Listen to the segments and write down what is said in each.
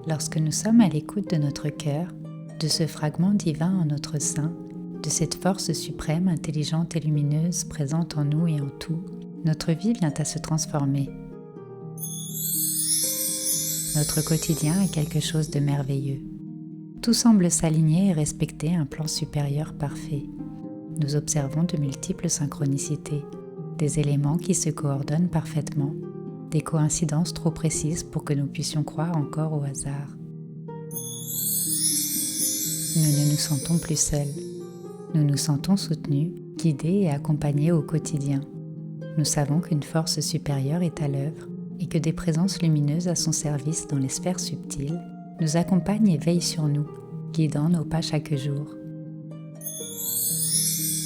Lorsque nous sommes à l'écoute de notre cœur, de ce fragment divin en notre sein, de cette force suprême, intelligente et lumineuse présente en nous et en tout, notre vie vient à se transformer. Notre quotidien est quelque chose de merveilleux. Tout semble s'aligner et respecter un plan supérieur parfait. Nous observons de multiples synchronicités, des éléments qui se coordonnent parfaitement, des coïncidences trop précises pour que nous puissions croire encore au hasard. Nous ne nous sentons plus seuls. Nous nous sentons soutenus, guidés et accompagnés au quotidien. Nous savons qu'une force supérieure est à l'œuvre et que des présences lumineuses à son service dans les sphères subtiles nous accompagnent et veillent sur nous, guidant nos pas chaque jour.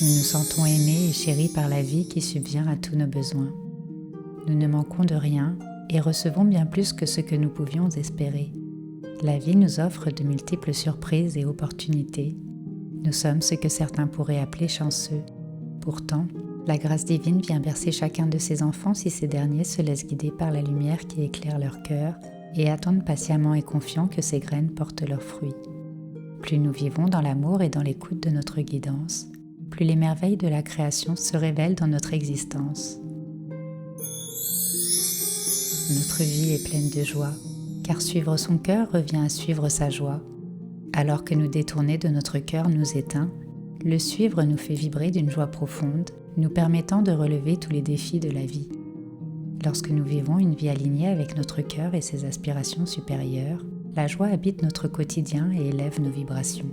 Nous nous sentons aimés et chéris par la vie qui subvient à tous nos besoins. Nous ne manquons de rien et recevons bien plus que ce que nous pouvions espérer. La vie nous offre de multiples surprises et opportunités. Nous sommes ce que certains pourraient appeler chanceux. Pourtant, la grâce divine vient bercer chacun de ses enfants si ces derniers se laissent guider par la lumière qui éclaire leur cœur et attendent patiemment et confiants que ces graines portent leurs fruits. Plus nous vivons dans l'amour et dans l'écoute de notre guidance, plus les merveilles de la création se révèlent dans notre existence. Notre vie est pleine de joie, car suivre son cœur revient à suivre sa joie. Alors que nous détourner de notre cœur nous éteint, le suivre nous fait vibrer d'une joie profonde, nous permettant de relever tous les défis de la vie. Lorsque nous vivons une vie alignée avec notre cœur et ses aspirations supérieures, la joie habite notre quotidien et élève nos vibrations.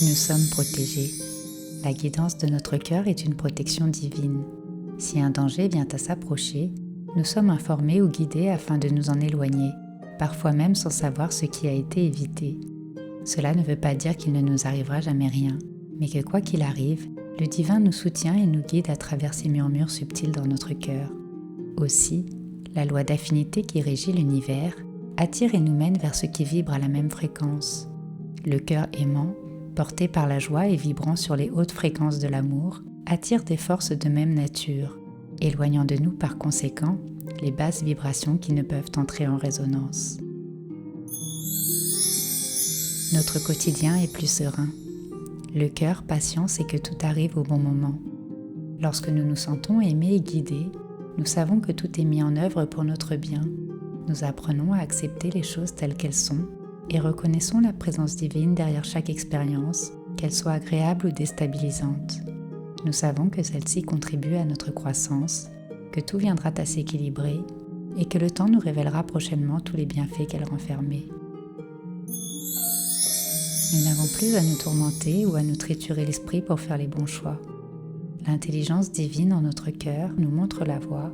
Nous sommes protégés. La guidance de notre cœur est une protection divine. Si un danger vient à s'approcher, nous sommes informés ou guidés afin de nous en éloigner, parfois même sans savoir ce qui a été évité. Cela ne veut pas dire qu'il ne nous arrivera jamais rien, mais que quoi qu'il arrive, le divin nous soutient et nous guide à travers ces murmures subtils dans notre cœur. Aussi, la loi d'affinité qui régit l'univers attire et nous mène vers ce qui vibre à la même fréquence. Le cœur aimant, porté par la joie et vibrant sur les hautes fréquences de l'amour, attire des forces de même nature, éloignant de nous par conséquent les basses vibrations qui ne peuvent entrer en résonance. Notre quotidien est plus serein. Le cœur patient sait que tout arrive au bon moment. Lorsque nous nous sentons aimés et guidés, nous savons que tout est mis en œuvre pour notre bien. Nous apprenons à accepter les choses telles qu'elles sont et reconnaissons la présence divine derrière chaque expérience, qu'elle soit agréable ou déstabilisante. Nous savons que celle-ci contribue à notre croissance, que tout viendra à s'équilibrer et que le temps nous révélera prochainement tous les bienfaits qu'elle renfermait. Nous n'avons plus à nous tourmenter ou à nous triturer l'esprit pour faire les bons choix. L'intelligence divine en notre cœur nous montre la voie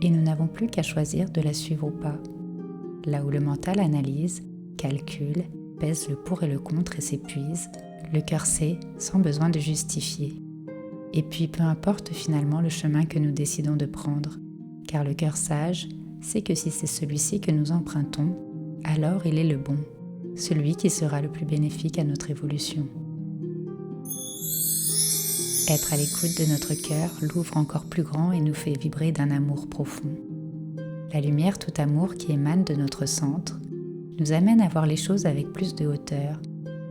et nous n'avons plus qu'à choisir de la suivre ou pas. Là où le mental analyse, calcule, pèse le pour et le contre et s'épuise, le cœur sait sans besoin de justifier. Et puis peu importe finalement le chemin que nous décidons de prendre, car le cœur sage sait que si c'est celui-ci que nous empruntons, alors il est le bon, celui qui sera le plus bénéfique à notre évolution. Être à l'écoute de notre cœur l'ouvre encore plus grand et nous fait vibrer d'un amour profond. La lumière tout amour qui émane de notre centre nous amène à voir les choses avec plus de hauteur,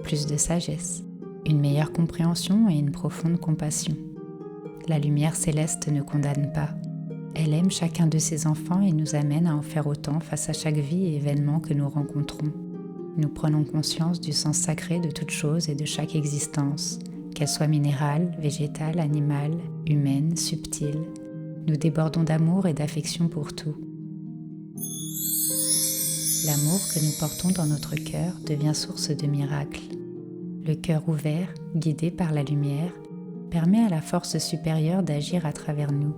plus de sagesse, une meilleure compréhension et une profonde compassion. La lumière céleste ne condamne pas. Elle aime chacun de ses enfants et nous amène à en faire autant face à chaque vie et événement que nous rencontrons. Nous prenons conscience du sens sacré de toute chose et de chaque existence, qu'elle soit minérale, végétale, animale, humaine, subtile. Nous débordons d'amour et d'affection pour tout. L'amour que nous portons dans notre cœur devient source de miracles. Le cœur ouvert, guidé par la lumière, permet à la force supérieure d'agir à travers nous.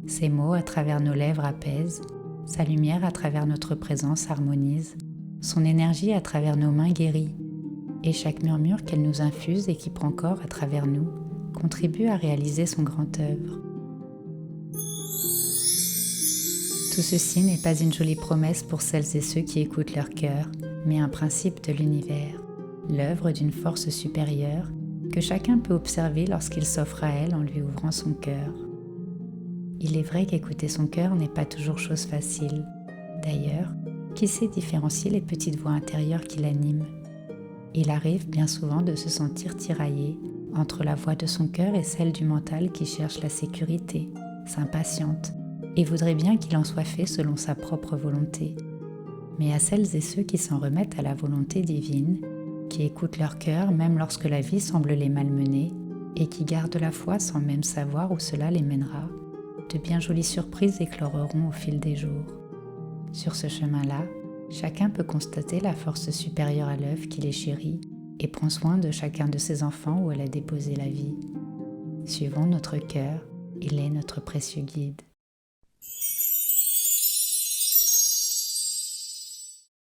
Ses mots à travers nos lèvres apaisent, sa lumière à travers notre présence harmonise, son énergie à travers nos mains guérit, et chaque murmure qu'elle nous infuse et qui prend corps à travers nous contribue à réaliser son grand œuvre. Tout ceci n'est pas une jolie promesse pour celles et ceux qui écoutent leur cœur, mais un principe de l'univers, l'œuvre d'une force supérieure que chacun peut observer lorsqu'il s'offre à elle en lui ouvrant son cœur. Il est vrai qu'écouter son cœur n'est pas toujours chose facile. D'ailleurs, qui sait différencier les petites voix intérieures qui l'animent. Il arrive bien souvent de se sentir tiraillé entre la voix de son cœur et celle du mental qui cherche la sécurité, s'impatiente et voudrait bien qu'il en soit fait selon sa propre volonté. Mais à celles et ceux qui s'en remettent à la volonté divine, qui écoutent leur cœur même lorsque la vie semble les malmener et qui gardent la foi sans même savoir où cela les mènera, de bien jolies surprises écloreront au fil des jours. Sur ce chemin-là, chacun peut constater la force supérieure à l'œuvre qui les chérit et prend soin de chacun de ses enfants où elle a déposé la vie. Suivons notre cœur, il est notre précieux guide.